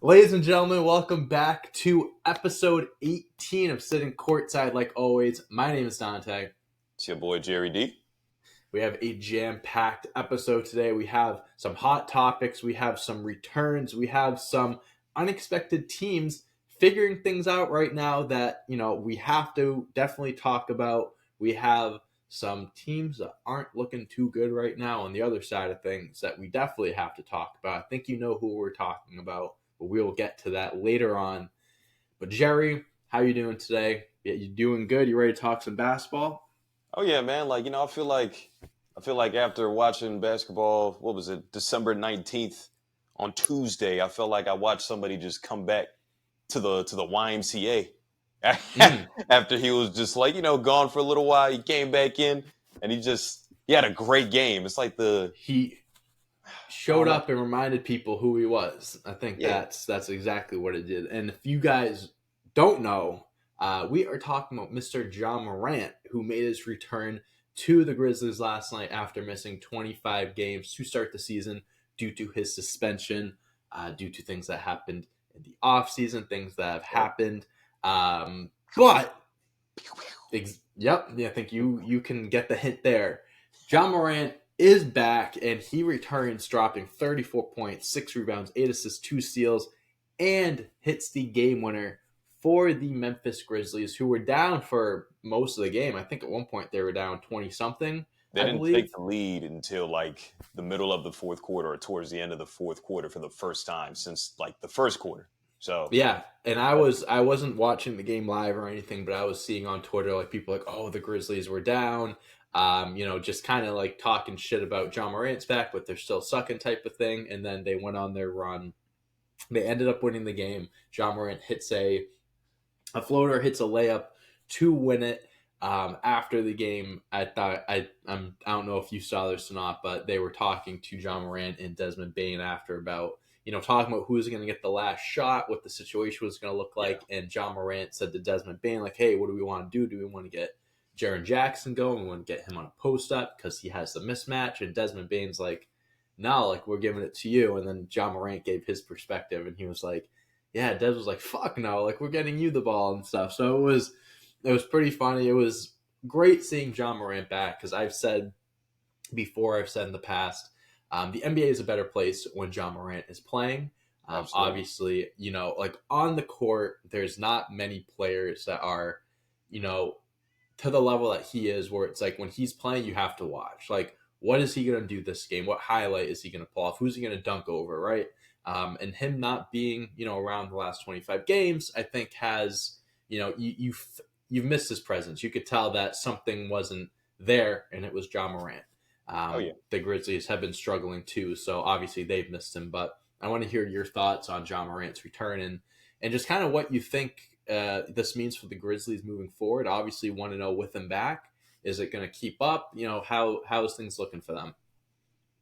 Ladies and gentlemen, welcome back to episode 18 of Sitting Courtside. Like always, my name is Dante. It's your boy Jerry D. We have a jam-packed episode today. We have some hot topics. We have some returns. We have some unexpected teams figuring things out right now that, we have to definitely talk about. We have some teams that aren't looking too good right now on the other side of things that we definitely have to talk about. I think you know who we're talking about, but we will get to that later on. But Jerry, how you doing today? You doing good? You ready to talk some basketball? Oh yeah, man. I feel like after watching basketball, what was it, December 19th on Tuesday, I felt like I watched somebody just come back to the YMCA Mm. after he was just gone for a little while. He came back in and he had a great game. It's like He I showed don't know. up and reminded people who he was. I think Yeah. that's exactly what it did. And if you guys don't know, we are talking about Mr. John Morant, who made his return to the Grizzlies last night after missing 25 games to start the season due to his suspension, due to things that happened in the offseason, things that have happened. But I think you can get the hint there. John Morant is back and he returns, dropping 34 points, 6 rebounds, 8 assists, 2 steals, and hits the game winner for the Memphis Grizzlies, who were down for most of the game. I think at one point they were down 20 something, They I didn't believe. take the lead until like the middle of the fourth quarter or towards the end of the fourth quarter for the first time since like the first quarter. So Yeah, and I wasn't watching the game live or anything, but I was seeing on Twitter like people like, oh, the Grizzlies were down, just kind of like talking shit about John Morant's back, but they're still sucking type of thing. And then they went on their run. They ended up winning the game. John Morant hits a floater, hits a layup to win it. After the game, I thought I don't know if you saw this or not, but they were talking to John Morant and Desmond Bain after about talking about who's going to get the last shot, what the situation was going to look yeah, like. And John Morant said to Desmond Bain, like, hey, what do we want to do? Do we want to get Jaren Jackson going? We want to get him on a post up because he has the mismatch. And Desmond Bain's like, no, like, we're giving it to you. And then John Morant gave his perspective and he was like, yeah, Des was like, fuck no, like, we're getting you the ball and stuff. So it was pretty funny. It was great seeing John Morant back because I've said before, I've said in the past, the NBA is a better place when John Morant is playing. absolutely. Obviously, like on the court, there's not many players that are, you know, to the level that he is, where it's like when he's playing, you have to watch. Like, what is he going to do this game? What highlight is he going to pull off? Who's he going to dunk over, right? And him not being, around the last 25 games, I think has, you've missed his presence. You could tell that something wasn't there, and it was John Morant. Oh yeah. The Grizzlies have been struggling too, so obviously they've missed him. But I want to hear your thoughts on John Morant's return and just kind of what you think this means for the Grizzlies moving forward. Obviously, want to know with him back, is it going to keep up? How's things looking for them?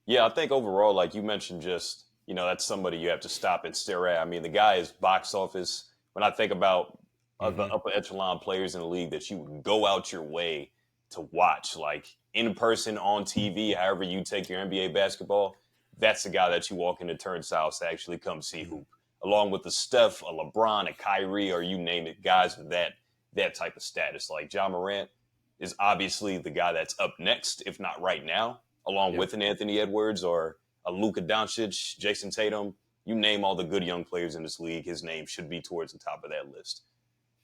Yeah, I think overall, like you mentioned, that's somebody you have to stop and stare at. I mean, the guy is box office. When I think about the Mm-hmm. upper echelon players in the league that you would go out your way to watch, like in person, on TV, however you take your NBA basketball, that's the guy that you walk into turnstiles to actually come see hoop. Along with the Steph, a LeBron, a Kyrie, or you name it, guys with that type of status. Like John Morant is obviously the guy that's up next, if not right now, along Yep. with an Anthony Edwards or a Luka Doncic, Jason Tatum. You name all the good young players in this league, his name should be towards the top of that list.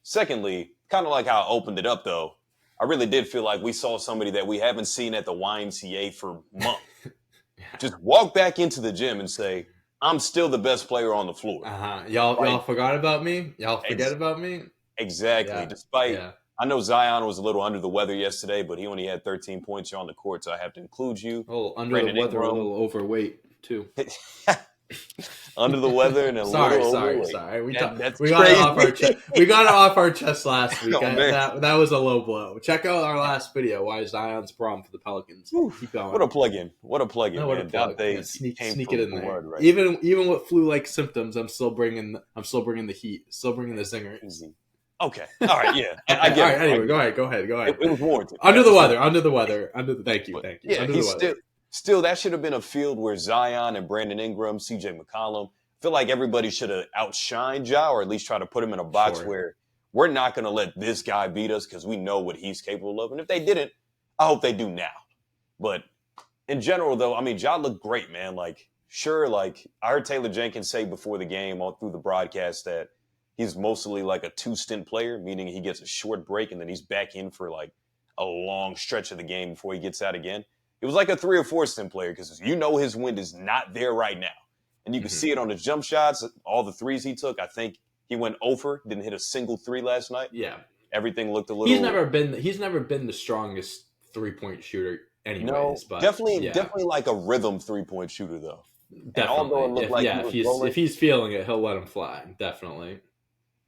Secondly, kind of like how I opened it up, though, I really did feel like we saw somebody that we haven't seen at the YMCA for months. Just walk back into the gym and say, I'm still the best player on the floor. Y'all Like, forgot about me? Y'all forget ex- about me? exactly. Yeah. Despite, Yeah. I know Zion was a little under the weather yesterday, but he only had 13 points here on the court, so I have to include you. A little under the Brandon weather, a Ingram, little overweight too. under the weather and a sorry, little sorry, overweight. sorry. That's We got it off our crazy. chest. We got it off our chest last week. Oh, man. That was a low blow. Check out our last video. Why Zion's problem for the Pelicans? Whew. Keep going. What a plug-in. What a plug-in, No, what a man. plug. Yeah, Dante came sneak it from in there. blood right Even with flu-like symptoms, I'm still bringing the heat. Still bringing the zinger. Easy. Okay. All right. Yeah. I All get right. it. Anyway, go ahead. It was warranted. Under That the was weather. warranted. Thank you. But Thank you. yeah, Under the he's weather. still that should have been a field where Zion and Brandon Ingram, CJ McCollum, feel like everybody should have outshined Ja, or at least try to put him in a box Sure. where we're not going to let this guy beat us because we know what he's capable of. And if they didn't, I hope they do now. But in general, though, I mean, Ja looked great, man. Like, sure, like I heard Taylor Jenkins say before the game, all through the broadcast, that he's mostly like a two-stint player, meaning he gets a short break and then he's back in for like a long stretch of the game before he gets out again. It was like a 3 or 4 stint player because his wind is not there right now. And you can see it on his jump shots, all the threes he took. I think he went over, didn't hit a single three last night. Yeah. Everything looked a little. He's never been the strongest 3-point shooter anyways, No, but definitely like a rhythm 3-point shooter though. Definitely. And although it looked if he's feeling it, he'll let him fly. Definitely.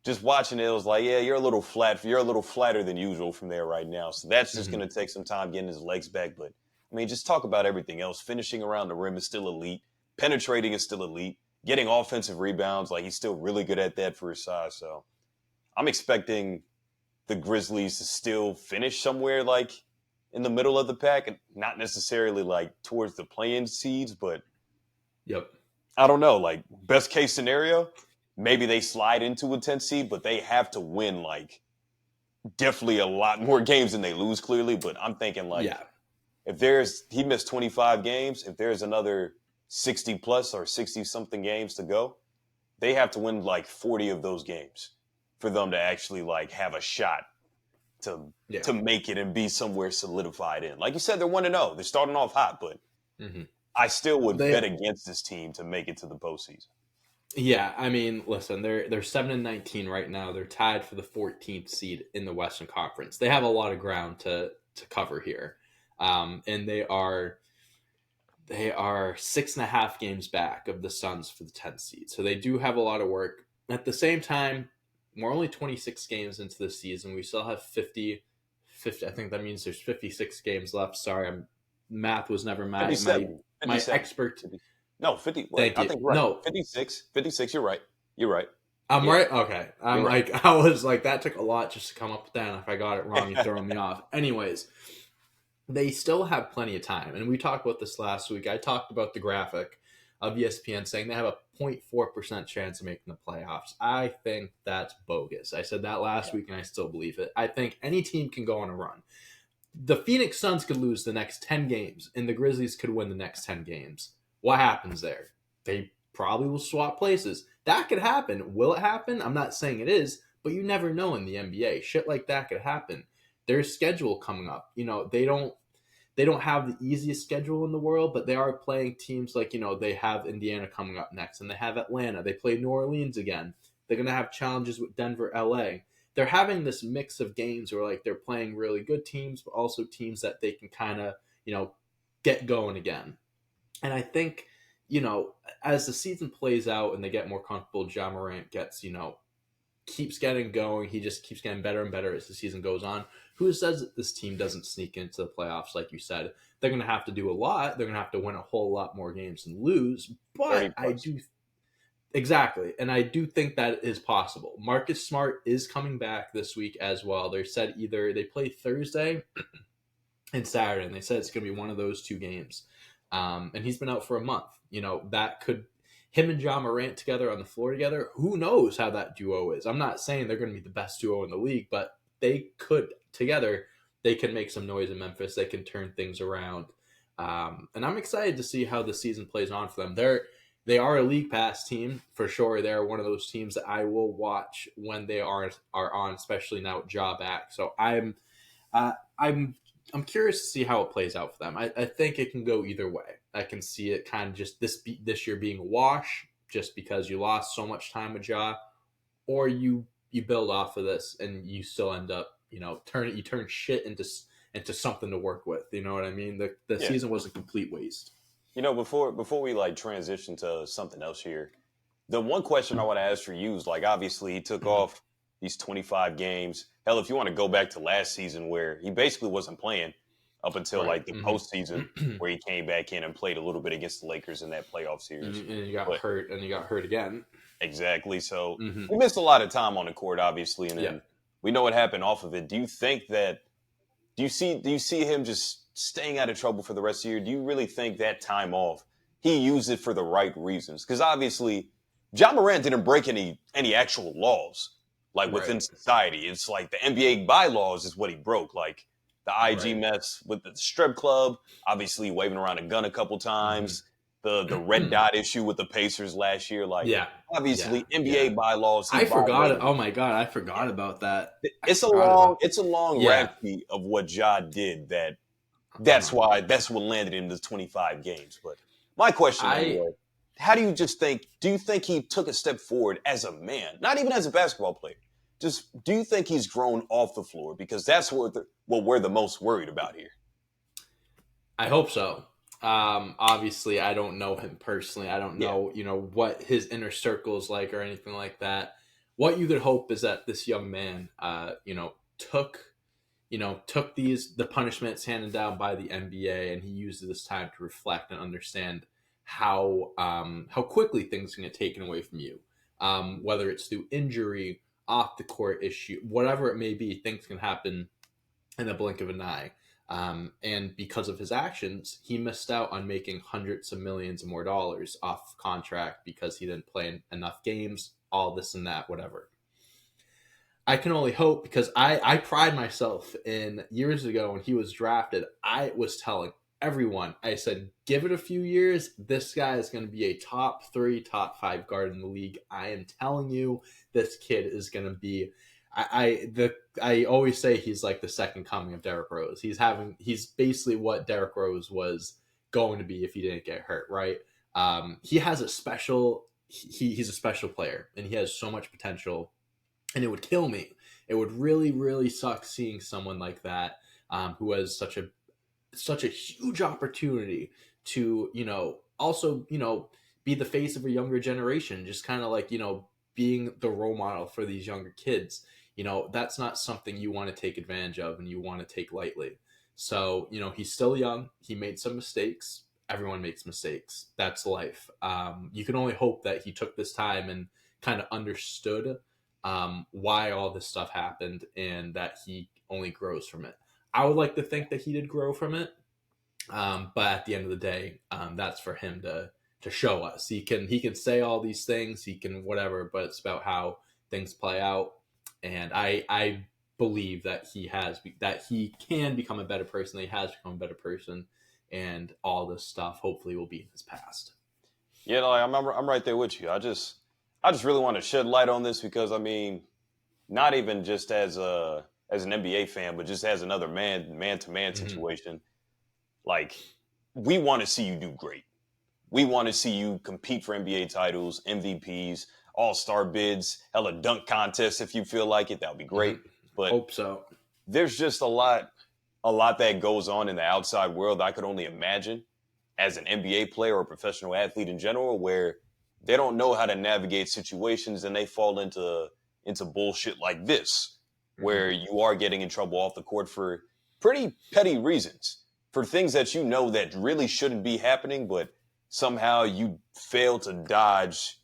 Just watching it was like, yeah, you're a little flatter than usual from there right now. So that's just going to take some time getting his legs back. But I mean, just talk about everything else. Finishing around the rim is still elite. Penetrating is still elite. Getting offensive rebounds, like he's still really good at that for his size. So I'm expecting the Grizzlies to still finish somewhere like in the middle of the pack, and not necessarily like towards the play-in seeds, but I don't know. Like best case scenario, maybe they slide into a 10th seed, but they have to win like definitely a lot more games than they lose clearly. But I'm thinking like if he missed 25 games, if there's another 60 plus or 60 something games to go, they have to win like 40 of those games for them to actually like have a shot to make it and be somewhere solidified in. Like you said, they're 1-0. They're starting off hot, but I still would bet against this team to make it to the postseason. Yeah, I mean, listen, they're 7-19 right now. They're tied for the 14th seed in the Western Conference. They have a lot of ground to cover here, and they are 6.5 games back of the Suns for the 10th seed. So they do have a lot of work. At the same time, we're only 26 games into the season. We still have 50. I think that means there's 56 games left. Sorry, math was never my expert. No, 50. Thank you. I think right. No, 56. 56. You're right. I'm right. Okay. I was like, that took a lot just to come up with that. And if I got it wrong, you're throwing me off. Anyways, they still have plenty of time. And we talked about this last week. I talked about the graphic of ESPN saying they have a 0.4% chance of making the playoffs. I think that's bogus. I said that last week and I still believe it. I think any team can go on a run. The Phoenix Suns could lose the next 10 games and the Grizzlies could win the next 10 games. What happens there? They probably will swap places. That could happen. Will it happen? I'm not saying it is, but you never know in the NBA. Shit like that could happen. There's schedule coming up. They don't have the easiest schedule in the world, but they are playing teams like, they have Indiana coming up next and they have Atlanta. They play New Orleans again. They're going to have challenges with Denver, LA. They're having this mix of games where like they're playing really good teams, but also teams that they can kind of, get going again. And I think, as the season plays out and they get more comfortable, Ja Morant gets, keeps getting going. He just keeps getting better and better as the season goes on. Who says that this team doesn't sneak into the playoffs? Like you said, they're going to have to do a lot. They're going to have to win a whole lot more games than lose. But and I do think that is possible. Marcus Smart is coming back this week as well. They said either they play Thursday and Saturday, and they said it's going to be one of those two games. And he's been out for a month. That could him and Ja Morant together on the floor together. Who knows how that duo is? I'm not saying they're going to be the best duo in the league, but they could together. They can make some noise in Memphis. They can turn things around. And I'm excited to see how the season plays on for them. They are a league pass team for sure. They're one of those teams that I will watch when they are on, especially now with Ja back. So I'm curious to see how it plays out for them. I think it can go either way. I can see it kind of just this year being a wash just because you lost so much time with Ja, or you build off of this and you still end up, turn shit into something to work with. You know what I mean? The season was a complete waste. Before we like transition to something else here, the one question I want to ask for you is like, obviously he took off these 25 games. Hell, if you want to go back to last season where he basically wasn't playing up until like the postseason where he came back in and played a little bit against the Lakers in that playoff series. And he got hurt again. Exactly. So he missed a lot of time on the court, obviously. And then we know what happened off of it. Do you see him just staying out of trouble for the rest of the year? Do you really think that time off, he used it for the right reasons? Because obviously Ja Morant didn't break any actual laws like Right. within society. It's like the NBA bylaws is what he broke. Like the IG Right. mess with the strip club, obviously waving around a gun a couple times. The red Hmm. dot issue with the Pacers last year. Like Yeah. Yeah. obviously NBA Yeah. bylaws he I forgot it. violated. Oh my god, I forgot about that. I It's a forgot long about. it's a long Yeah. rap sheet of what Ja did that Uh-huh. that's what landed him the 25 games. But my question I anyway, how do you just think do you think he took a step forward as a man, not even as a basketball player? Just do you think he's grown off the floor? Because that's what we're the most worried about here. I hope so. Obviously, I don't know him personally. I don't Yeah. know, what his inner circle is like or anything like that. What you could hope is that this young man, took, took the punishments handed down by the NBA, and he used this time to reflect and understand how quickly things can get taken away from you, whether it's through injury, off the court issue, whatever it may be. Things can happen in a blink of an eye. And because of his actions, he missed out on making hundreds of millions more dollars off contract because he didn't play enough games, all this and that, whatever. I can only hope because I pride myself in years ago when he was drafted, I was telling everyone, I said, give it a few years. This guy is going to be a top 3, top 5 guard in the league. I am telling you, this kid is going to be. I always say he's like the second coming of Derrick Rose. He's basically what Derrick Rose was going to be if he didn't get hurt, right? He has a special. He's a special player, and he has so much potential, and it would kill me. It would really, really suck seeing someone like that, who has such a huge opportunity to, also, be the face of a younger generation, just kind of like, being the role model for these younger kids. That's not something you want to take advantage of and you want to take lightly. So, he's still young. He made some mistakes. Everyone makes mistakes. That's life. You can only hope that he took this time and kind of understood, why all this stuff happened, and that he only grows from it. I would like to think that he did grow from it, but at the end of the day, that's for him to show us. He can say all these things, he can whatever, but it's about how things play out. And I believe that he can become a better person. That he has become a better person, and all this stuff hopefully will be in his past. Yeah, like, I'm right there with you. I just really want to shed light on this because I mean, not even just as an NBA fan, but just as another man to man Mm-hmm. situation. Like, we want to see you do great. We want to see you compete for NBA titles, MVPs, All Star bids, hella dunk contests if you feel like it. That would be Mm-hmm. great. But Hope so. there's just a lot that goes on in the outside world I could only imagine as an NBA player or a professional athlete in general, where they don't know how to navigate situations and they fall into bullshit like this, Mm-hmm. where you are getting in trouble off the court for pretty petty reasons, for things that you know that really shouldn't be happening, but somehow you fail to dodge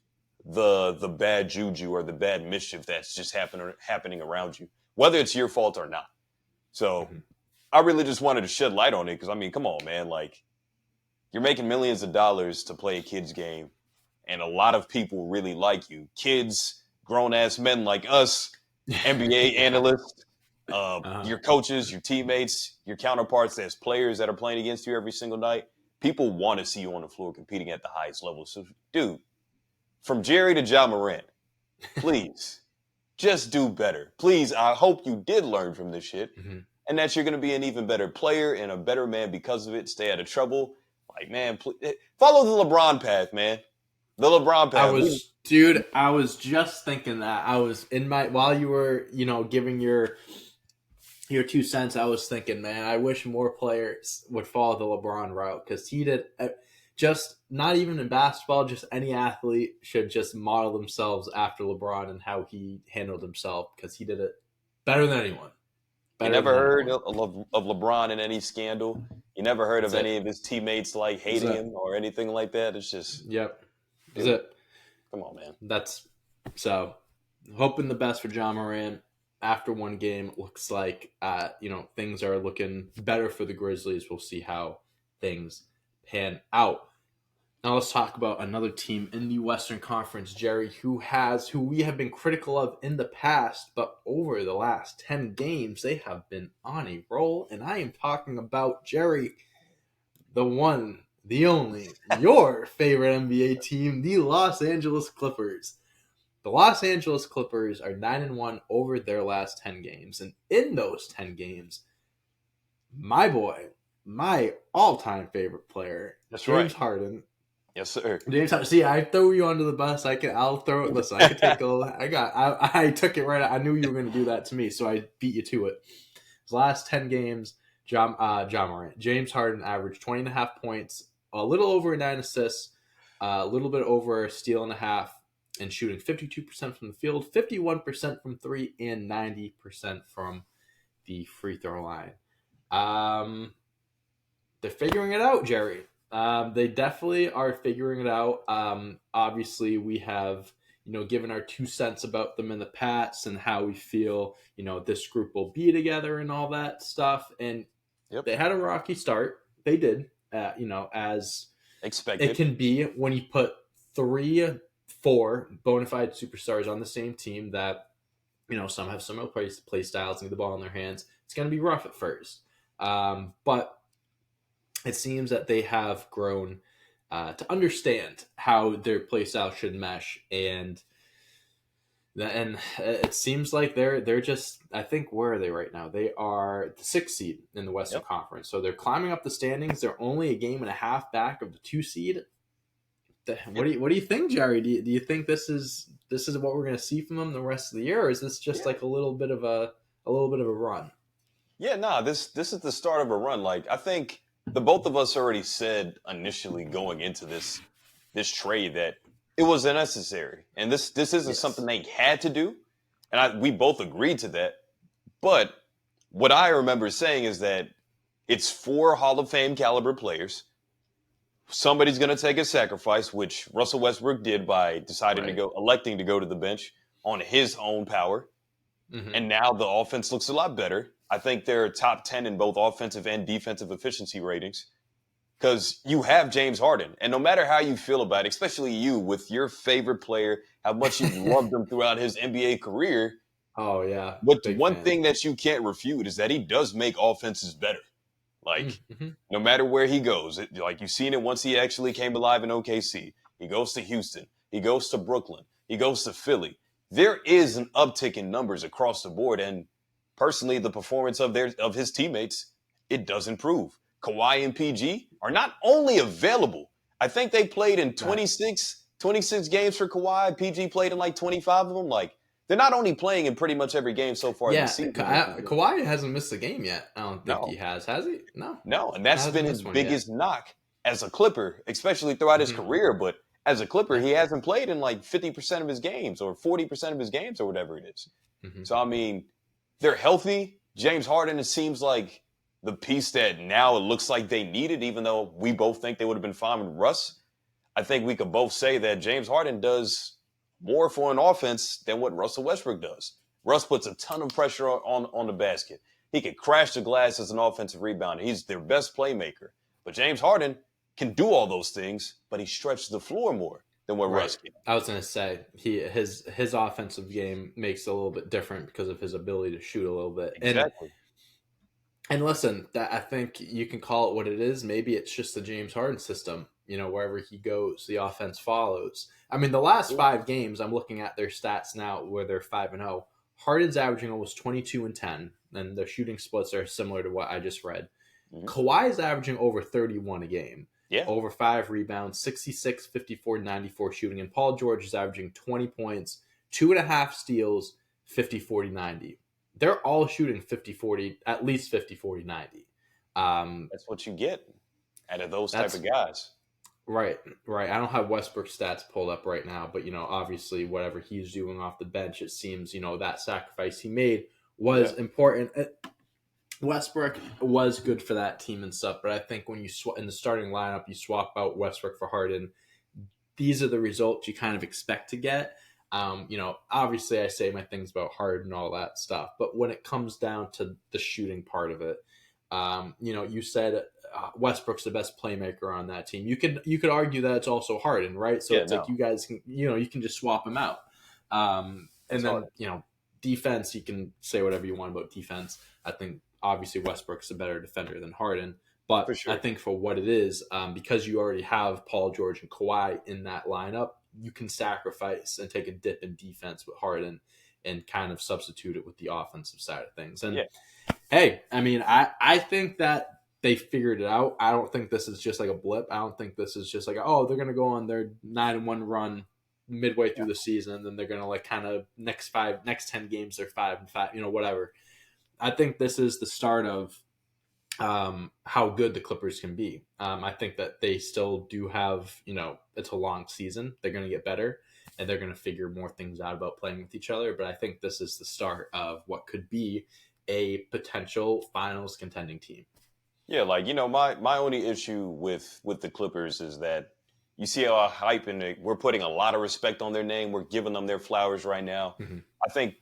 the bad juju or the bad mischief that's just happening around you, whether it's your fault or not. So Mm-hmm. I really just wanted to shed light on it because I mean, come on, man, like you're making millions of dollars to play a kid's game, and a lot of people really like you. Kids, grown ass men like us, NBA Yeah. analysts, Uh-huh. your coaches, your teammates, your counterparts as players that are playing against you every single night. People want to see you on the floor competing at the highest level. So, dude, from Jerry to Ja Morant, please just do better. Please, I hope you did learn from this shit Mm-hmm. and that you're going to be an even better player and a better man because of it. Stay out of trouble. Like, man, follow the LeBron path, man. The LeBron path. Dude, I was just thinking that. I was in my while you were, giving your 2 cents. I was thinking, man, I wish more players would follow the LeBron route because he did. Just not even in basketball, just any athlete should just model themselves after LeBron and how he handled himself because he did it better than anyone. You Better never than heard anyone. of LeBron in any scandal. You never heard That's of any it. of his teammates like That's hating it. him or anything like that. It's just, Yep. That's dude, it. come on, man. That's so hoping the best for John Morant. After one game, it looks like things are looking better for the Grizzlies. We'll see how things pan out. Now let's talk about another team in the Western Conference, Jerry, who we have been critical of in the past, but over the last 10 games, they have been on a roll. And I am talking about, Jerry, the one, the only, your favorite NBA team, the Los Angeles Clippers. The Los Angeles Clippers are 9-1 over their last 10 games. And in those 10 games, my boy, my all-time favorite player, That's James right. Harden. Yes, sir. James Harden. See, I throw you under the bus. I'll throw it. Listen, I could take a. I took it right. I knew you were going to do that to me, so I beat you to it. His last 10 games, John Morant, James Harden averaged 20.5 points, a little over 9 assists, a little bit over a steal and a half, and shooting 52% from the field, 51% from three, and 90% from the free throw line. They're figuring it out, Jerry. They definitely are figuring it out. Obviously, we have given our 2 cents about them in the past and how we feel this group will be together and all that stuff. And Yep. they had a rocky start. They did, as it Expected. can be when you put 3, 4 bona fide superstars on the same team that some have similar play styles, need the ball in their hands. It's going to be rough at first, but it seems that they have grown to understand how their play style should mesh, and it seems like they're just, I think, where are they right now? They are the 6th seed in the Western Yep. Conference, so they're climbing up the standings. They're only a game and a half back of the 2 seed. What do you think, Jerry? Do you think this is what we're going to see from them the rest of the year, or is this just like a little bit of a run? Yeah, nah, this is the start of a run. Like, I think the both of us already said initially going into this trade that it was unnecessary. And this isn't something they had to do. And we both agreed to that. But what I remember saying is that it's 4 Hall of Fame caliber players. Somebody's going to take a sacrifice, which Russell Westbrook did by Right. electing to go to the bench on his own power. Mm-hmm. And now the offense looks a lot better. I think they're top 10 in both offensive and defensive efficiency ratings because you have James Harden. And no matter how you feel about it, especially you with your favorite player, how much you've loved him throughout his NBA career, Oh yeah, what's big one fan. thing that you can't refute is that he does make offenses better. Like, Mm-hmm. no matter where he goes, like you've seen it once he actually came alive in OKC. He goes to Houston. He goes to Brooklyn. He goes to Philly. There is an uptick in numbers across the board, and personally, the performance of his teammates, it does improve. Kawhi and PG are not only available. I think they played in That 26 games for Kawhi. PG played in like 25 of them. Like, they're not only playing in pretty much every game so far this Yeah, season, which is Kawhi hasn't missed a game yet. I don't think he no, has. Has he? No, no, and that's hasn't been his missed one yet. biggest knock as a Clipper, especially throughout his Mm-hmm. career. But as a Clipper, Yeah. he hasn't played in like 50% of his games or 40% of his games or whatever it is. Mm-hmm. So, I mean, they're healthy. James Harden, it seems like the piece that now it looks like they needed, even though we both think they would have been fine with Russ. I think we could both say that James Harden does more for an offense than what Russell Westbrook does. Russ puts a ton of pressure on the basket. He could crash the glass as an offensive rebounder. He's their best playmaker. But James Harden can do all those things, but he stretches the floor more than what Right. Russ can. I was gonna say his offensive game makes it a little bit different because of his ability to shoot a little bit. Exactly. And listen, that I think you can call it what it is. Maybe it's just the James Harden system. Wherever he goes, the offense follows. I mean, the last Yeah. 5 games, I'm looking at their stats now, where they're 5-0. Harden's averaging almost 22 and 10, and the shooting splits are similar to what I just read. Mm-hmm. Kawhi's averaging over 31 a game, Yeah. over 5 rebounds, 66, 54, 94 shooting, and Paul George is averaging 20 points, 2.5 steals, 50, 40, 90. They're all shooting 50, 40, at least 50, 40, 90. That's what you get out of those type That's of guys. right, right. I don't have Westbrook's stats pulled up right now, but obviously, whatever he's doing off the bench, it seems that sacrifice he made was Yeah. important. Westbrook was good for that team and stuff, but I think when you in the starting lineup, you swap out Westbrook for Harden. These are the results you kind of expect to get. Obviously, I say my things about Harden and all that stuff, but when it comes down to the shooting part of it, you said Westbrook's the best playmaker on that team. You could argue that it's also Harden, right? So Yeah, it's no, like you guys can, you can just swap them out. And it's then hard. defense, you can say whatever you want about defense. I think obviously Westbrook's a better defender than Harden, For but I sure. think for what it is, because you already have Paul George and Kawhi in that lineup, you can sacrifice and take a dip in defense with Harden and kind of substitute it with the offensive side of things. And Yeah. hey, I mean, I think that they figured it out. I don't think this is just like a blip. I don't think this is just like, oh, they're gonna go on their 9-1 run midway through the season, and then they're gonna like kind of next 10 games they're 5-5, whatever. I think this is the start of how good the Clippers can be. I think that they still do have, it's a long season. They're going to get better and they're going to figure more things out about playing with each other. But I think this is the start of what could be a potential finals contending team. Yeah, like, my only issue with the Clippers is that you see how hype and we're putting a lot of respect on their name. We're giving them their flowers right now. Mm-hmm. I think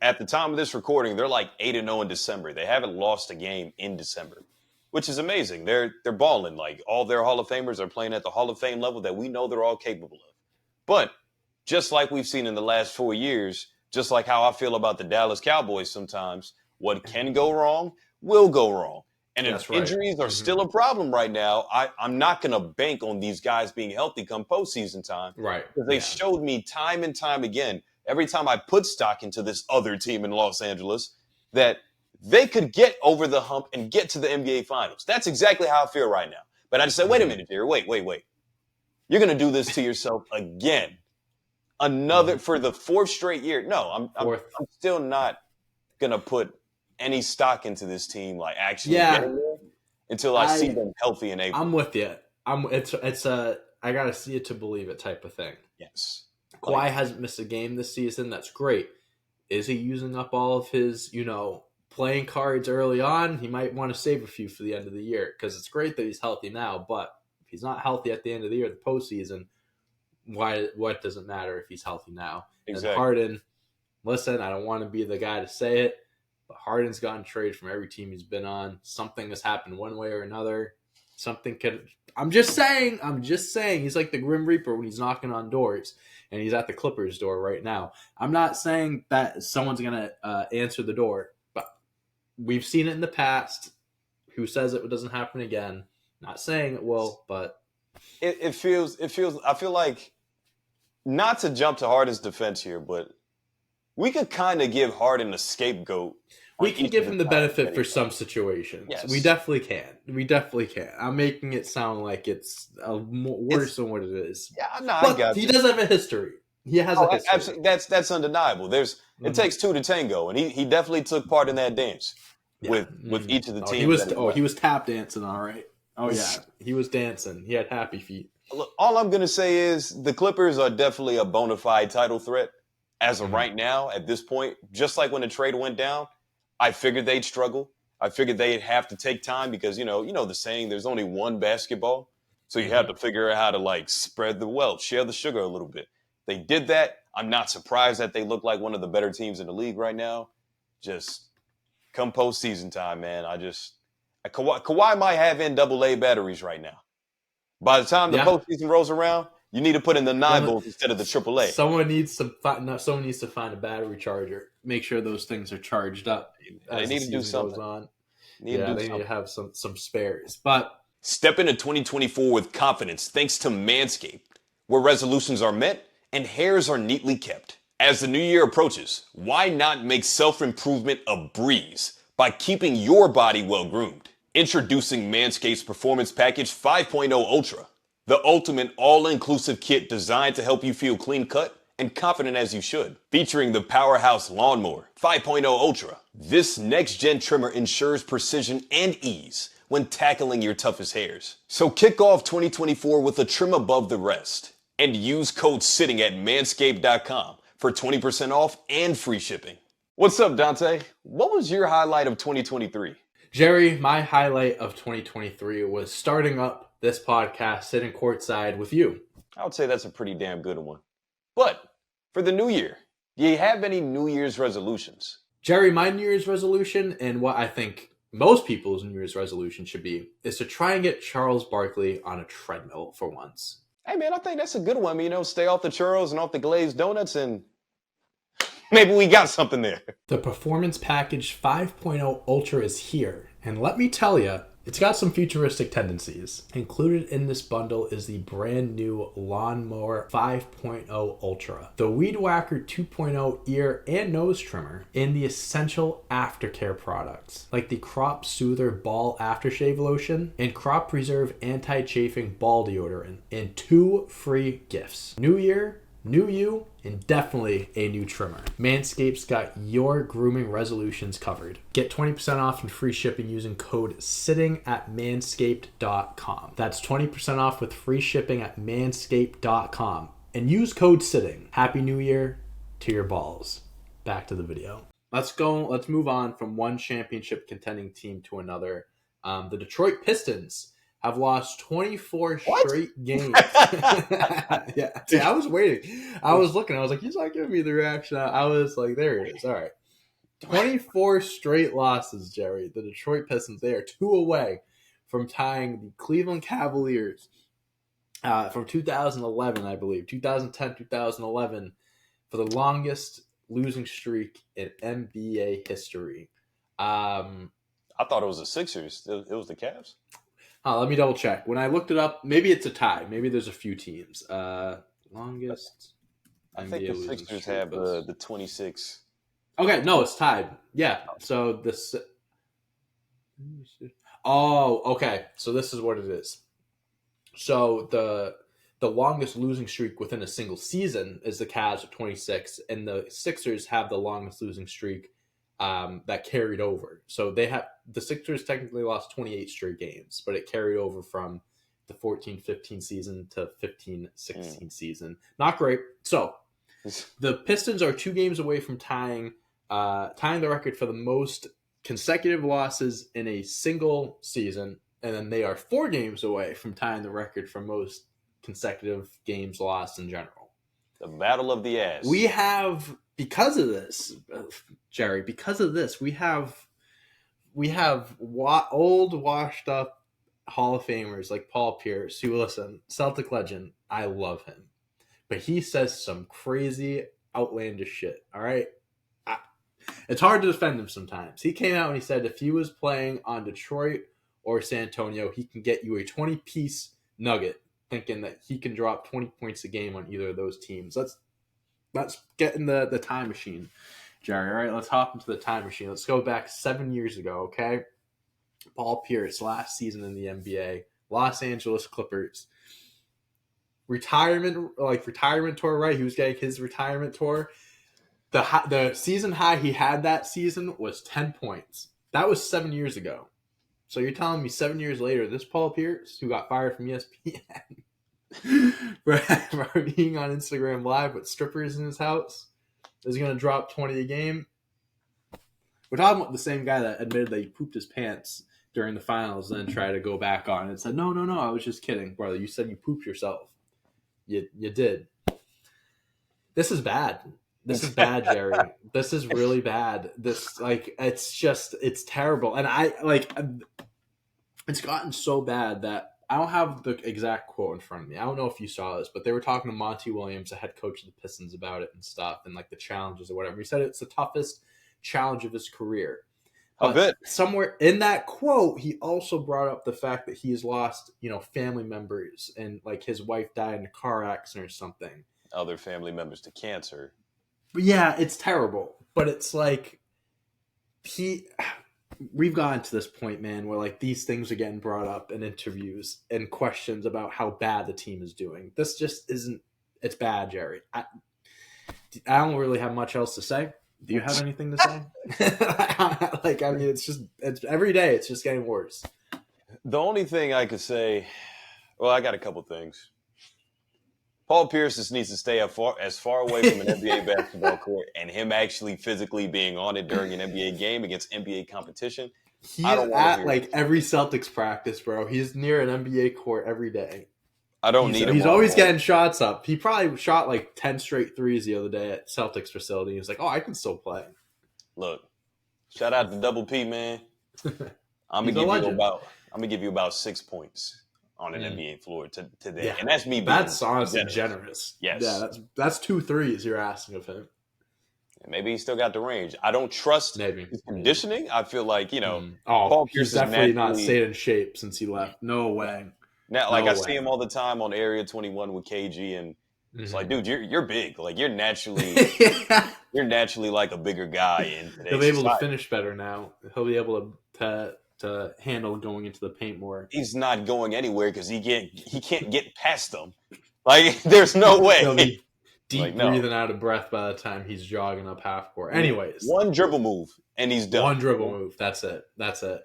at the time of this recording, they're like 8-0 in December. They haven't lost a game in December, which is amazing. They're balling. Like, all their Hall of Famers are playing at the Hall of Fame level that we know they're all capable of. But just like we've seen in the last 4 years, just like how I feel about the Dallas Cowboys sometimes, what can go wrong will go wrong. And That's if right. injuries are still a problem right now, I'm not going to bank on these guys being healthy come postseason time. Right. Because they showed me time and time again, every time I put stock into this other team in Los Angeles, that they could get over the hump and get to the NBA Finals. That's exactly how I feel right now. But I just said, wait a minute, Jerry. Wait. You're going to do this to yourself again. Another for the fourth straight year. No, I'm still not going to put any stock into this team, like actually getting there until I see them healthy in April. I'm with you. It's a I gotta see it to believe it type of thing. Yes. Kawhi hasn't missed a game this season. That's great. Is he using up all of his, playing cards early on? He might want to save a few for the end of the year because it's great that he's healthy now. But if he's not healthy at the end of the year, the postseason, what does it matter if he's healthy now? Exactly. And Harden, listen, I don't want to be the guy to say it, but Harden's gotten traded from every team he's been on. Something has happened one way or another. I'm just saying. He's like the Grim Reaper when he's knocking on doors, and he's at the Clippers' door right now. I'm not saying that someone's going to answer the door, but we've seen it in the past. Who says it doesn't happen again? Not saying it will, but it feels. I feel like, not to jump to Harden's defense here, but we could kind of give Harden a scapegoat. We can give him the benefit for some situations. Yes. We definitely can. I'm making it sound like it's worse than what it is. Yeah, no, but I got he you. does have a history. He has a history. Absolutely. That's undeniable. It takes two to tango, and he definitely took part in that dance with each of the teams. He was tap dancing, all right. Oh yeah, he was dancing. He had happy feet. Look, all I'm gonna say is the Clippers are definitely a bona fide title threat as of right now. At this point, just like when the trade went down, I figured they'd struggle. I figured they'd have to take time because, you know the saying, there's only one basketball. So you have to figure out how to, spread the wealth, share the sugar a little bit. They did that. I'm not surprised that they look like one of the better teams in the league right now. Just come postseason time, man. Kawhi might have NAA batteries right now. By the time the postseason rolls around, you need to put in the 9 volts instead of the AAA. Someone needs to find a battery charger. Make sure those things are charged up. They need to do something. They need to have some spares. But step into 2024 with confidence thanks to Manscaped, where resolutions are met and hairs are neatly kept. As the new year approaches, why not make self-improvement a breeze by keeping your body well groomed? Introducing Manscaped's Performance Package 5.0 Ultra, the ultimate all-inclusive kit designed to help you feel clean-cut and confident as you should. Featuring the Powerhouse Lawnmower 5.0 Ultra, this next-gen trimmer ensures precision and ease when tackling your toughest hairs. So kick off 2024 with a trim above the rest and use code SITTING at manscaped.com for 20% off and free shipping. What's up, Dante? What was your highlight of 2023? Jerry, my highlight of 2023 was starting up this podcast, sitting courtside with you. I would say that's a pretty damn good one. But for the new year, do you have any New Year's resolutions? Jerry, my New Year's resolution and what I think most people's New Year's resolution should be is to try and get Charles Barkley on a treadmill for once. Hey, man, I think that's a good one. Stay off the churros and off the glazed donuts, and maybe we got something there. The Performance Package 5.0 Ultra is here, and let me tell you, it's got some futuristic tendencies. Included in this bundle is the brand new Lawnmower 5.0 Ultra, the Weed Whacker 2.0 ear and nose trimmer, and the essential aftercare products like the Crop Soother Ball Aftershave Lotion and Crop Preserve Anti-Chafing Ball Deodorant, and 2 free gifts. New year, new you, and definitely a new trimmer. Manscaped's got your grooming resolutions covered. Get 20% off and free shipping using code SITTING at manscaped.com. That's 20% off with free shipping at manscaped.com. And use code SITTING. Happy New Year to your balls. Back to the video. Let's move on from one championship contending team to another. The Detroit Pistons have lost 24 straight games. Yeah. See, I was waiting. I was looking. I was like, he's not giving me the reaction. I was like, there it is. All right. 24 straight losses, Jerry. The Detroit Pistons, they are 2 away from tying the Cleveland Cavaliers from 2011, I believe. 2010, 2011 for the longest losing streak in NBA history. I thought it was the Sixers. It was the Cavs. Let me double check. When I looked it up, maybe it's a tie. Maybe there's a few teams. Longest. I think the Sixers have the 26. Okay, no, it's tied. Yeah. So this. Oh, okay. So this is what it is. So the longest losing streak within a single season is the Cavs at 26, and the Sixers have the longest losing streak that carried over. So the Sixers technically lost 28 straight games, but it carried over from the 14-15 season to 15-16 season. Not great. So the Pistons are 2 games away from tying the record for the most consecutive losses in a single season, and then they are 4 games away from tying the record for most consecutive games lost in general. The battle of the ass. We have, because of this, Jerry, we have old washed up Hall of Famers like Paul Pierce, who, listen, Celtic legend, I love him, but he says some crazy outlandish shit. All right. It's hard to defend him sometimes. He came out and he said if he was playing on Detroit or San Antonio, he can get you a 20-piece nugget, thinking that he can drop 20 points a game on either of those teams. Let's get in the time machine, Jerry. All right, let's hop into the time machine. Let's go back 7 years ago, okay? Paul Pierce, last season in the NBA, Los Angeles Clippers. Retirement tour, right? He was getting his retirement tour. The season high he had that season was 10 points. That was 7 years ago. So you're telling me 7 years later, this Paul Pierce, who got fired from ESPN for being on Instagram Live with strippers in his house, is going to drop 20 a game? We're talking about the same guy that admitted that he pooped his pants during the finals and then tried to go back on it and said, no, I was just kidding, brother. You said you pooped yourself. You did. This is bad. This is bad, Jerry. This is really bad. It's terrible. And it's gotten so bad that I don't have the exact quote in front of me. I don't know if you saw this, but they were talking to Monty Williams, the head coach of the Pistons, about it and stuff, and like the challenges or whatever. He said it's the toughest challenge of his career. I bet. Somewhere in that quote, he also brought up the fact that he has lost, family members, and like his wife died in a car accident or something. Other family members to cancer. But yeah, it's terrible. But it's like we've gotten to this point, man, where like these things are getting brought up in interviews and questions about how bad the team is doing. This just isn't. It's bad, Jerry. I don't really have much else to say. Do you have anything to say? It's every day. It's just getting worse. The only thing I could say, I got a couple things. Paul Pierce just needs to stay as far away from an NBA basketball court and him actually physically being on it during an NBA game against NBA competition. He's at every Celtics practice, bro. He's near an NBA court every day. I don't need him. He's always getting shots up. He probably shot like 10 straight threes the other day at Celtics facility. He was like, I can still play. Look, shout out to Double P, man. I'm He's gonna a give you legend. about 6 points on an NBA floor today, Yeah, and that's me being that's honestly generous. generous. Yeah, Yes, that's 2 threes you're asking of him. maybe he still got the range. I don't trust Maybe, his maybe. conditioning. I feel like Oh, Paul he's Pierce is definitely not naturally stayed in shape since he left. No way. now like No I see way. him all the time on Area 21 with KG, and it's like, Hmm dude, you're big. Like He'll you're naturally like a bigger guy in be today's able to society. finish better now. He'll be able to handle going into the paint more. He's not going anywhere because he can't get past them. Like there's no He'll way. be Like deep no. breathing out of breath by the time he's jogging up half court. W- Anyways, One dribble move and he's done. one dribble move. That's it. That's it.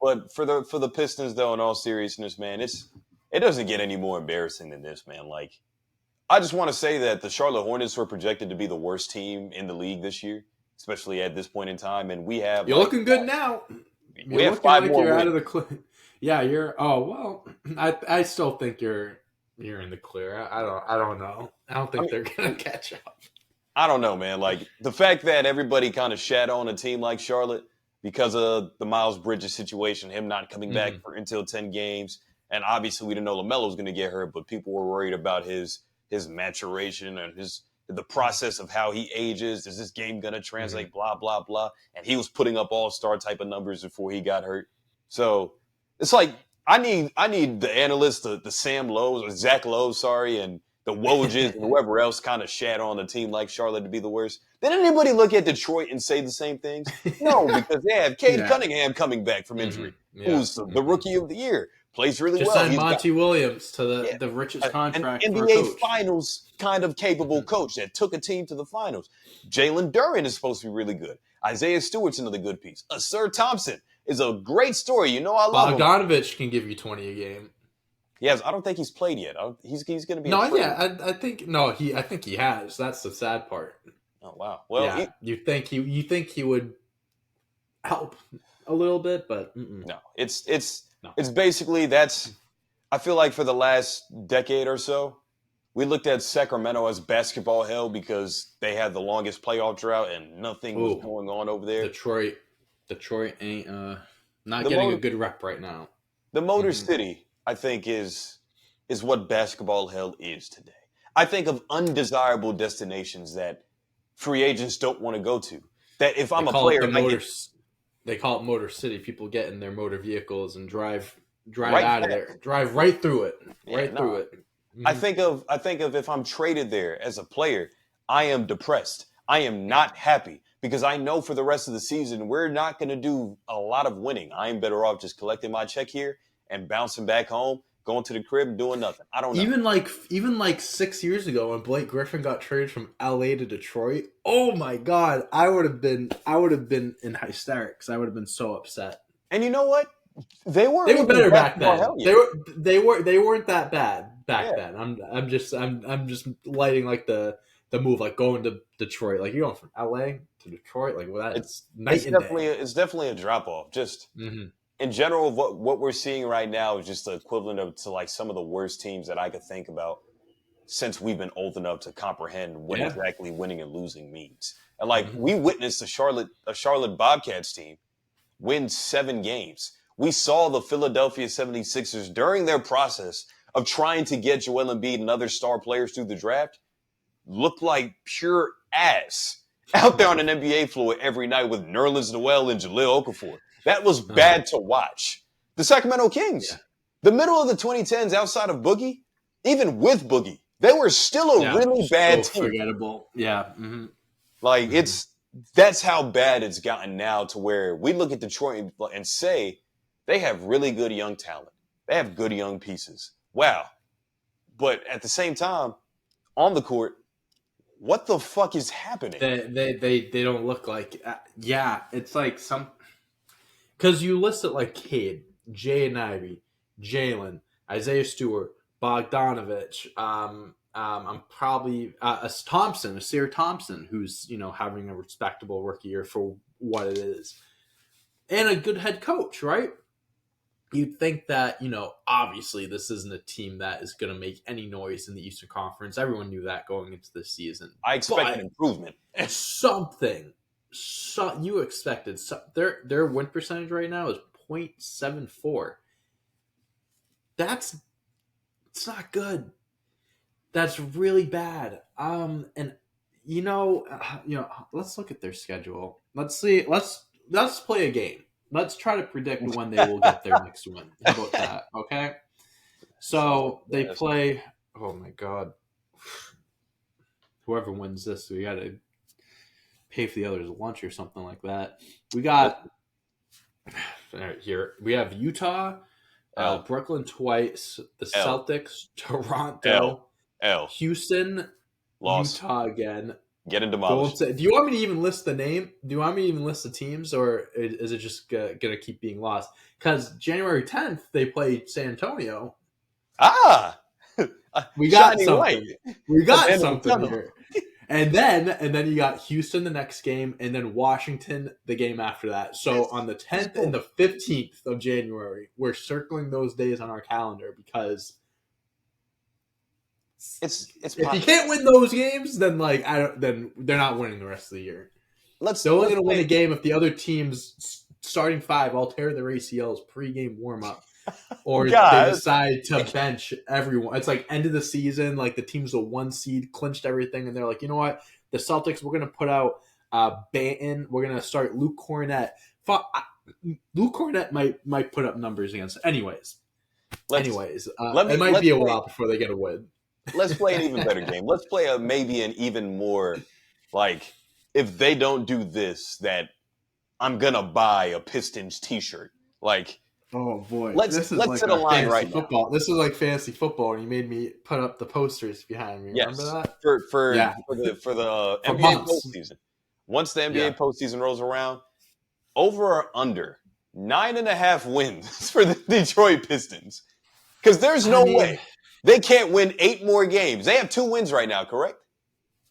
But for the Pistons though, in all seriousness, man, it doesn't get any more embarrassing than this, man. Like I just want to say that the Charlotte Hornets were projected to be the worst team in the league this year, especially at this point in time, and we have You're like looking good now. we You're have looking five like more you're out wins. of the clear. Yeah, you're. Oh well, I still think you're in the clear. I don't know. I don't I think mean, they're gonna catch up. I don't know, man. Like the fact that everybody kind of shat on a team like Charlotte because of the Miles Bridges situation, him not coming back until 10 games, and obviously we didn't know LaMelo was going to get hurt, but people were worried about his maturation and the process of how he ages. Is this game going to Mm-hmm. translate? Blah blah blah. And he was putting up all-star type of numbers before he got hurt. So it's like I need the analysts, the Sam Lowe's or Zach Lowe, sorry, and the Wojs and whoever else kind of shat on a team like Charlotte to be the worst. Did anybody look at Detroit and say the same things? No, because they have Cade Yeah. Cunningham coming back from injury, Yeah. who's the rookie of the year, plays really Just well. signed He's got Monty Williams to yeah, the richest an contract for a NBA coach. Finals kind of capable Mhm. coach that took a team to the finals. Jalen Duren is supposed to be really good. Isaiah Stewart's another good piece. Sir Thompson is a great story. You know I love him. Bogdanovich can give you 20 a game. Yes, I don't think he's played yet. He's going to be a No, trade. yeah, I think no, I think he has. That's the sad part. Oh wow. Well, Yeah, you think he would help a little bit, but no, no. it's basically that's. I feel like for the last decade or so, we looked at Sacramento as basketball hell because they had the longest playoff drought and nothing was Ooh, going on over there. Detroit ain't not The getting a motor, good rep right now. the Motor Mm-hmm. City, I think, is what basketball hell is today. I think of undesirable destinations that free agents don't want to go to. That if They I'm a call it player, the and I motor. get They call it Motor City. People get in their motor vehicles and drive right out of past. there, drive right through it, Yeah, right through no. it. I Mm-hmm. think of if I'm traded there as a player, I am depressed. I am not happy because I know for the rest of the season we're not going to do a lot of winning. I am better off just collecting my check here and bouncing back home, going to the crib and doing nothing. I don't know. Even like 6 years ago when Blake Griffin got traded from LA to Detroit, oh my god, I would have been in hysterics. I would have been so upset. And you know what? They weren't They were even better back basketball then. hell yet. They weren't that bad back Yeah. then. I'm just lighting like the move, like going to Detroit. Like you're going from LA to Detroit, like well, that's night and day. It's definitely a drop off. Just Mm-hmm. in general, what we're seeing right now is just the equivalent of to like some of the worst teams that I could think about since we've been old enough to comprehend what Yeah. exactly winning and losing means. And like Mm-hmm. we witnessed a Charlotte Bobcats team win 7 games. We saw the Philadelphia 76ers during their process of trying to get Joel Embiid and other star players through the draft look like pure ass out there on an NBA floor every night with Nerlens Noel and Jahlil Okafor. That was bad to watch. The Sacramento Kings, Yeah. the middle of the 2010s outside of Boogie, even with Boogie, they were still a really bad team. Forgettable. Yeah. Mm-hmm. Like that's how bad it's gotten now to where we look at Detroit and say they have really good young talent. They have good young pieces. Wow. But at the same time, on the court, what the fuck is happening? They don't look like yeah. It's like some because you list it like Cade, Jay and Ivy, Jalen, Isaiah Stewart, Bogdanovich. I'm probably Asir Thompson, who's having a respectable rookie year for what it is, and a good head coach, right? You'd think that obviously this isn't a team that is going to make any noise in the Eastern Conference. Everyone knew that going into the season. I expect an improvement. Something, you expected. Their win percentage right now is 1.74. It's not good. That's really bad. And let's look at their schedule. Let's see. Let's play a game. Let's try to predict when they will get their next win. How about that? Okay. So they play. Oh my god! Whoever wins this, we got to pay for the other's lunch or something like that. We got here. We have Utah, Brooklyn twice, the Celtics, Toronto, Houston, Loss. Utah again. Getting demolished. Do you want me to even list the name? Do you want me to even list the teams, or is it just gonna keep being lost? Because January 10th they play San Antonio. We got something. Light. We got something here. And then you got Houston the next game, and then Washington the game after that. So on the 10th and the 15th of January, we're circling those days on our calendar because it's if you can't win those games, then then they're not winning the rest of the year. They're only going to win a game if the other team's starting five all tear their ACLs pregame warm up. Or they decide to bench everyone. It's like end of the season, like the team's a 1 seed, clinched everything, and they're like, you know what? The Celtics, we're going to put out Banton. We're going to start Luke Cornett. Luke Cornett might put up numbers against. Anyways, it might be a while before they get a win. Let's play an even better game. Let's play maybe an even more like if they don't do this, that I'm going to buy a Pistons t-shirt. Like. Oh boy! Let's set a line right football. Now. This is like fantasy football, and you made me put up the posters behind me. Yes. Remember that? For the NBA postseason. Once the NBA postseason rolls around, over or under 9.5 wins for the Detroit Pistons, because there's no way they can't win 8 more games. They have 2 wins right now, correct?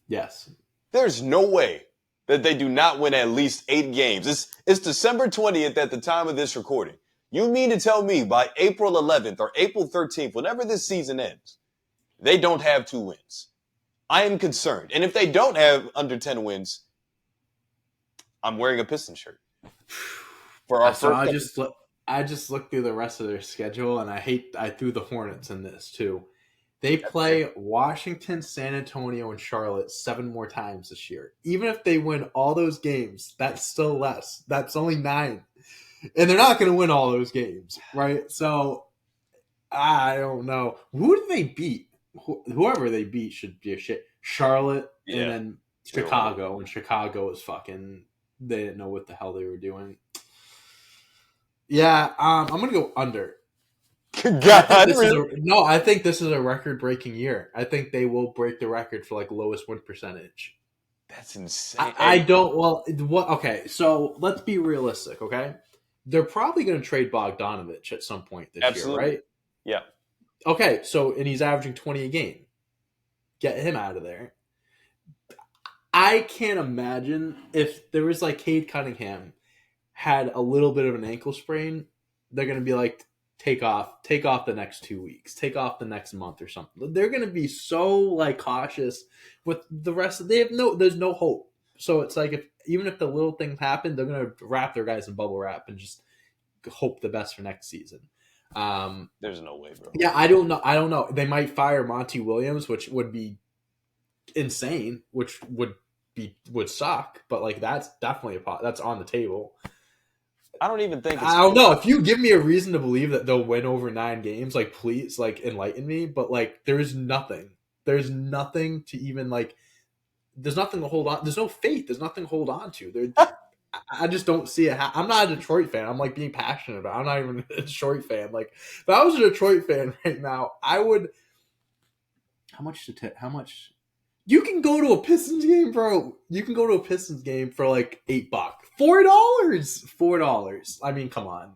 Yes. There's no way that they do not win at least 8 games. It's December 20th at the time of this recording. You mean to tell me by April 11th or April 13th, whenever this season ends, they don't have 2 wins? I am concerned. And if they don't have under 10 wins, I'm wearing a Piston shirt. For our first I just looked through the rest of their schedule, and I threw the Hornets in this too. They play Washington, San Antonio, and Charlotte 7 more times this year. Even if they win all those games, that's still less. That's only 9. And they're not going to win all those games, right? So, I don't know. Who do they beat? Whoever they beat should be a shit. Charlotte and then Chicago. And Chicago was fucking... They didn't know what the hell they were doing. Yeah, I'm going to go under. I think this is a record-breaking year. I think they will break the record for, lowest win percentage. That's insane. Okay, so let's be realistic, okay? They're probably going to trade Bogdanovich at some point this year, right? Yeah. Okay, and he's averaging 20 a game. Get him out of there. I can't imagine if there was Cade Cunningham had a little bit of an ankle sprain, they're going to be like, take off the next 2 weeks, take off the next month or something. They're going to be so cautious with the rest. There's no hope. So it's even if the little things happen, they're going to wrap their guys in bubble wrap and just hope the best for next season. There's no way, bro. Yeah, I don't know. They might fire Monty Williams, which would be insane, which would suck. But that's definitely that's on the table. I don't even think. I don't know. If you give me a reason to believe that they'll win over 9 games, please, enlighten me. But there's nothing. There's nothing to even There's nothing to hold on. There's no faith. There's nothing to hold on to. I just don't see it. I'm not a Detroit fan. I'm being passionate about it. I'm not even a Detroit fan. If I was a Detroit fan right now, I would. How much? You can go to a Pistons game, bro. You can go to a Pistons game for $8. $4. I mean, come on.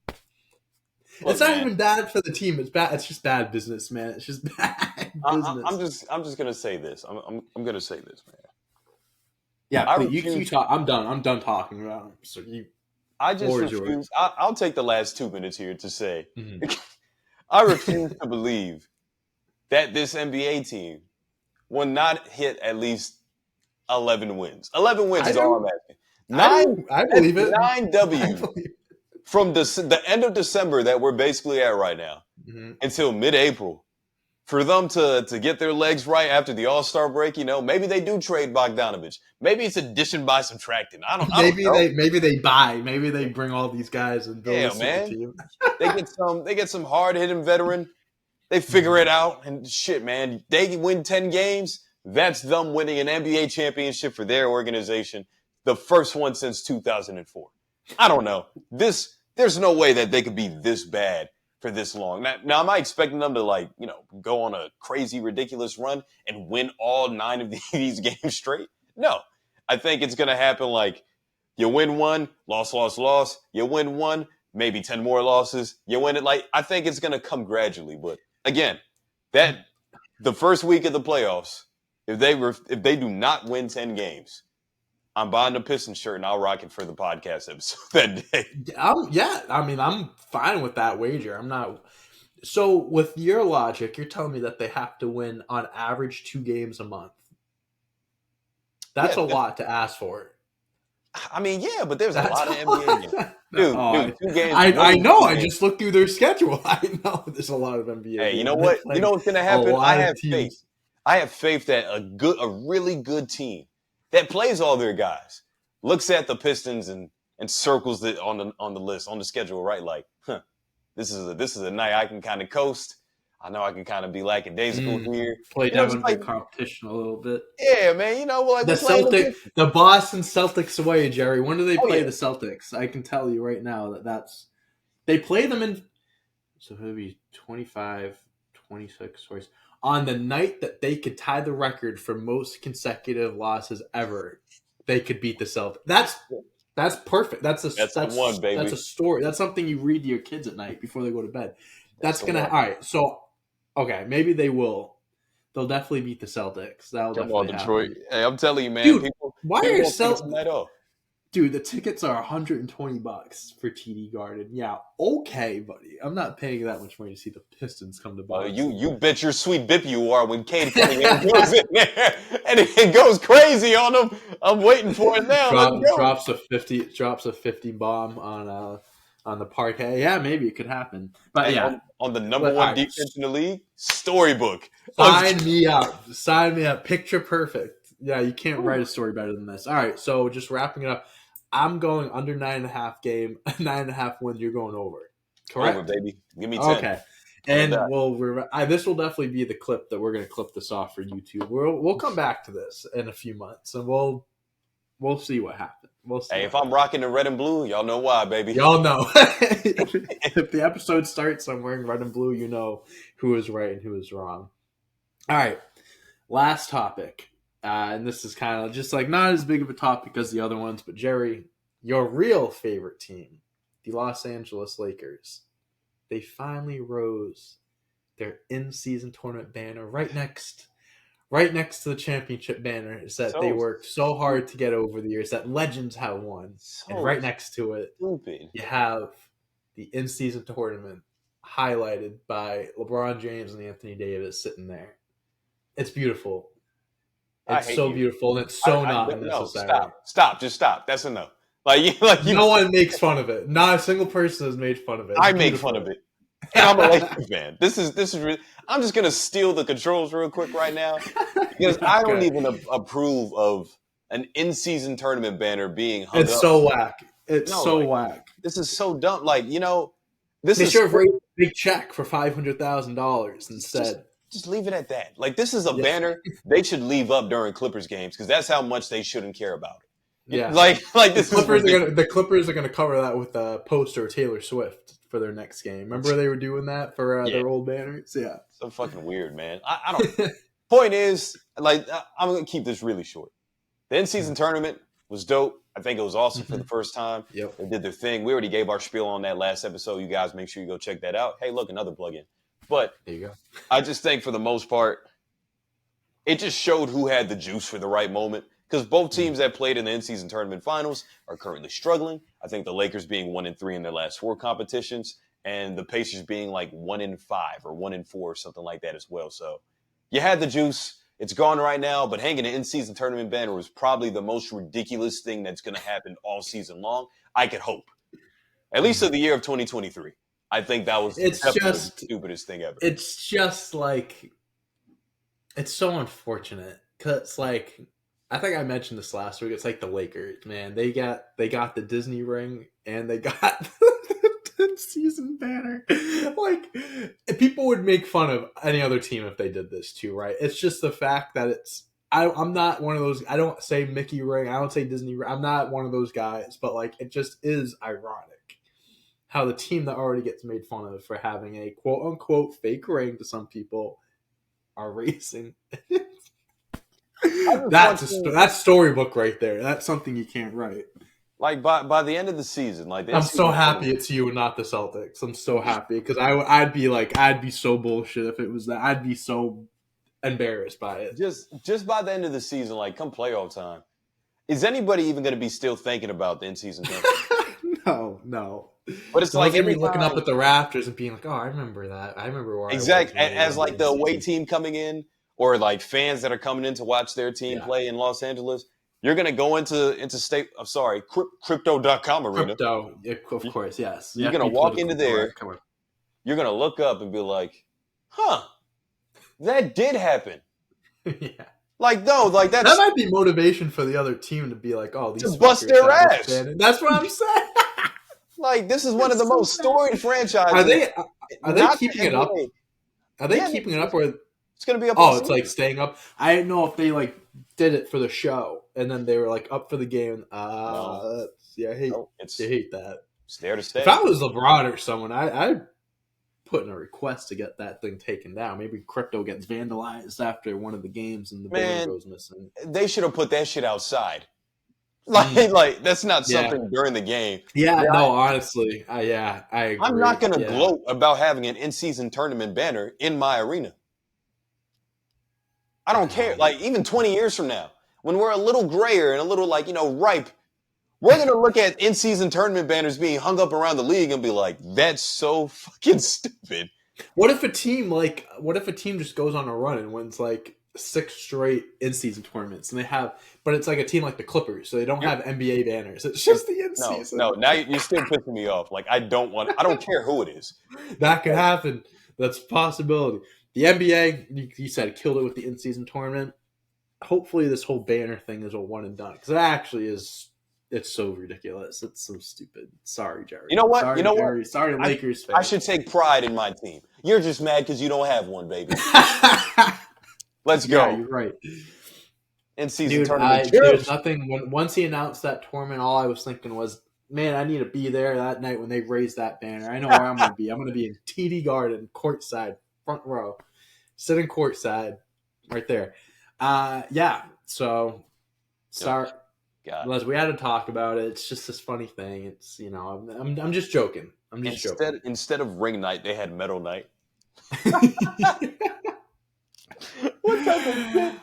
Look, it's not even bad for the team. It's bad. It's just bad business, man. It's just bad business. I'm just gonna say this. I'm gonna say this, man. Yeah, you talk. I'm done. I'm done talking about him. So I just refuse. I'll take the last 2 minutes here to say, I refuse to believe that this NBA team will not hit at least 11 wins. 11 wins is all I'm asking. I believe it. 9 W's from the end of December that we're basically at right now until mid-April, for them to get their legs right after the All-Star break, maybe they do trade Bogdanovich. Maybe it's addition by subtracting. I don't know. Maybe they bring all these guys and build a super Man. team. They get some hard-hitting veteran. They figure it out, and shit, man, they win 10 games. That's them winning an NBA championship for their organization, the first one since 2004. I don't know. There's no way that they could be this bad for this long. Now, am I expecting them to go on a crazy, ridiculous run and win all 9 of these games straight? No. I think it's going to happen like you win one, loss. You win one, maybe 10 more losses. You win it. I think it's going to come gradually. But again, that the first week of the playoffs, if they do not win 10 games, I'm buying a Pistons shirt and I'll rock it for the podcast episode that day. I'm fine with that wager. I'm not. So with your logic, you're telling me that they have to win on average 2 games a month. That's a lot to ask for. I mean, yeah, but there's a lot of NBA games. Dude, 2 games. I know. I just looked through their schedule. I know there's a lot of NBA games. Hey, you know what? You know what's going to happen? I have faith. I have faith that a really good team that plays all their guys looks at the Pistons and circles it on the list, on the schedule, right? Like, this is a night I can kind of coast. I know I can kind of be lackadaisical here. Play down into competition a little bit. Yeah, man. The Boston Celtics away, Jerry. When do they play the Celtics? I can tell you right now that's they play them in. So it'll be 25, 26 sorry, on the night that they could tie the record for most consecutive losses ever. They could beat the Celtics. That's perfect. That's one, baby. That's a story. That's something you read to your kids at night before they go to bed. That's gonna. All right. So, okay, maybe they will. They'll definitely beat the Celtics. Come on, Detroit. Happen. Hey, I'm telling you, man. Dude, why are Celtics? Dude, the tickets are $120 for TD Garden. Yeah, okay, buddy. I'm not paying that much money to see the Pistons come to Boston. You bet your sweet bip you are when Cade Cunningham goes in there and it goes crazy on him. I'm waiting for it now. Drops a 50 bomb on the parquet. Yeah, maybe it could happen. But on the number one defense in the league, storybook. Sign me up. Picture perfect. Yeah, you can't write a story better than this. All right, so just wrapping it up. I'm going under 9.5 game, 9.5 wins. You're going over. Correct, over, baby. Give me 10. Okay, and this will definitely be the clip that we're going to clip this off for YouTube. We'll come back to this in a few months, and we'll see what happens. We'll see. Hey, if I'm rocking the red and blue, y'all know why, baby. Y'all know. If the episode starts, I'm wearing red and blue. You know who is right and who is wrong. All right, last topic. And this is kind of just not as big of a topic as the other ones, but Jerry, your real favorite team, the Los Angeles Lakers, they finally rose their in-season tournament banner right next to the championship banner. Is that they worked so hard to get over the years that legends have won, and right next to it, you have the in-season tournament highlighted by LeBron James and Anthony Davis sitting there. It's beautiful. It's so beautiful, and it's so not necessary. Just stop. That's a no. No one makes fun of it. Not a single person has made fun of it. I make fun of it. And I'm a Lakers fan. This is really, I'm just gonna steal the controls real quick right now because I don't even approve of an in-season tournament banner being hung up. It's so whack. Whack. This is so dumb. They should have raised a big check for $500,000 instead. Just leave it at that. This is a banner they should leave up during Clippers games because that's how much they shouldn't care about it. Yeah, the Clippers are gonna cover that with a poster of Taylor Swift for their next game. Remember they were doing that for their old banners? Yeah, so fucking weird, man. I don't. Point is, I'm gonna keep this really short. The in-season tournament was dope. I think it was awesome for the first time. Yep. They did their thing. We already gave our spiel on that last episode. You guys make sure you go check that out. Hey, look, another plug-in. But there you go. I just think for the most part, it just showed who had the juice for the right moment. Because both teams that played in the in-season tournament finals are currently struggling. I think the Lakers being 1-3 in their last 4 competitions, and the Pacers being 1-5 or 1-4 or something like that as well. So you had the juice. It's gone right now, but hanging an in-season tournament banner was probably the most ridiculous thing that's going to happen all season long. I could hope. At least of the year of 2023. I think that was It's definitely the just, stupidest thing ever. it's just like, it's so unfortunate because like I think I mentioned this last week. It's like the Lakers, man. They got the Disney ring and they got the 10th season banner. Like people would make fun of any other team if they did this too, right? It's just the fact that I'm not one of those. I don't say Mickey ring. I don't say Disney ring. I'm not one of those guys. But like it just is ironic how the team that already gets made fun of for having a quote unquote fake ring to some people are racing. That's storybook right there. That's something you can't write. Like by the end of the season, like I'm so happy it's you and not the Celtics. I'm so happy because I'd be so bullshit if it was that. I'd be so embarrassed by it. Just by the end of the season, like come playoff time, is anybody even going to be still thinking about the in-season tournament? No. But it's no like one's gonna every be looking time, up at the Raptors and being like, "Oh, I remember that. I remember where exact I was as like the away season." team coming in, or like fans that are coming in to watch their team Yeah, play in Los Angeles. You're going to go into state. I'm sorry, crypto.com arena. crypto, of course, yes. You You're have going to to be walk political into there. correct. Come on. You're going to look up and be like, "Huh, that did happen." Yeah. Like no, like That that's might be motivation for the other team to be like, "Oh, to these bust fuckers their have this ass. fan." That's what I'm saying. Like this is one of the It's so most bad. storied Are franchises. they Not the keeping it up? NBA. Are they Yeah, keeping it up or it's going to be up all oh, it's like season. staying up? I didn't know if they like did it for the show and then they were like up for the game. No, Yeah, no, I hate that. it's there to If stay. I was LeBron or someone, I'd put in a request to get that thing taken down. Maybe crypto gets vandalized after one of the games and the banner Man, goes missing. they should have put that shit outside. Mm. Like that's not Yeah. something during the game. Yeah, Yeah, no, honestly. Yeah, I I'm not agree. going to Yeah. gloat about having an in-season tournament banner in my arena. I don't care. Like even 20 years from now, when we're a little grayer and a little like, ripe, we're going to look at in-season tournament banners being hung up around the league and be like, that's so fucking stupid. What if a team just goes on a run and wins like 6 straight in-season tournaments, and but it's like a team like the Clippers, so they don't have NBA banners. It's just the in-season. No. Now you're still pissing me off. Like I don't care who it is. That could happen. That's a possibility. The NBA, you said, killed it with the in-season tournament. Hopefully, this whole banner thing is a one and done because it actually is. It's so ridiculous. It's so stupid. Sorry, Jerry. You know what? Sorry, You know Jerry. what? Sorry, Lakers I fans. should take pride in my team. You're just mad because you don't have one, baby. Let's go. Yeah, you're right. In-season Dude, tournament. there's nothing. Once he announced that tournament, all I was thinking was, man, I need to be there that night when they raise that banner. I know where I'm going to be. I'm going to be in TD Garden, courtside, front row, sitting courtside, right there. Yeah. So, sorry, Les, we had to talk about it. It's just this funny thing. It's I'm just joking. Joking. Instead of ring night, they had metal night. What type of shit?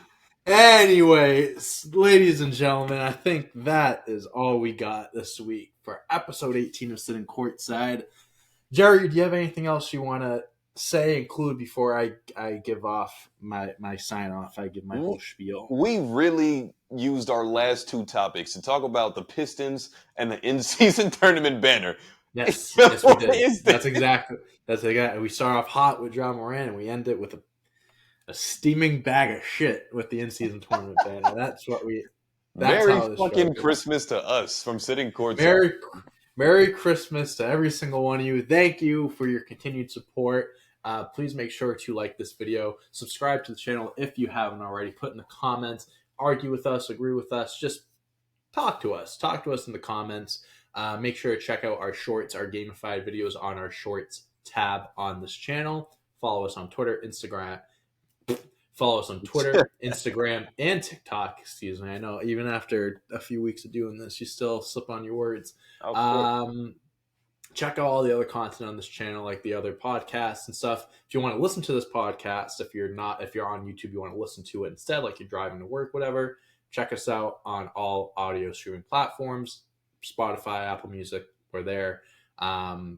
Anyway, ladies and gentlemen, I think that is all we got this week for episode 18 of Sitting Courtside. Jerry, do you have anything else you want to include before I give off my sign off? I give my whole spiel. We really used our last 2 topics to talk about the Pistons and the in-season tournament banner. Yes, we did. That's exactly. We start off hot with John Morant, and we end it with a steaming bag of shit with the in-season tournament banner. That's what we. That's Merry fucking Christmas to us from Sitting Courtside. Merry Christmas to every single one of you. Thank you for your continued support. Please make sure to like this video, subscribe to the channel if you haven't already, put in the comments, argue with us, agree with us, just talk to us. Talk to us in the comments. Make sure to check out our shorts, our gamified videos on our shorts tab on this channel. Follow us on Twitter, Instagram. Follow us on Twitter, Instagram, and TikTok. Excuse me. I know even after a few weeks of doing this, you still slip on your words. Check out all the other content on this channel, like the other podcasts and stuff. If you want to listen to this podcast, if you're on YouTube, you want to listen to it instead, like you're driving to work, whatever, check us out on all audio streaming platforms, Spotify, Apple Music, we're there.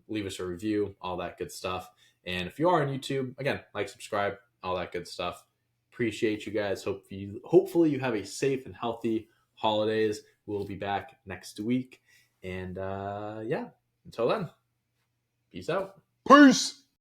Leave us a review, all that good stuff. And if you are on YouTube, again, like, subscribe, all that good stuff. Appreciate you guys. Hopefully you have a safe and healthy holidays. We'll be back next week. And Until then, peace out. Peace.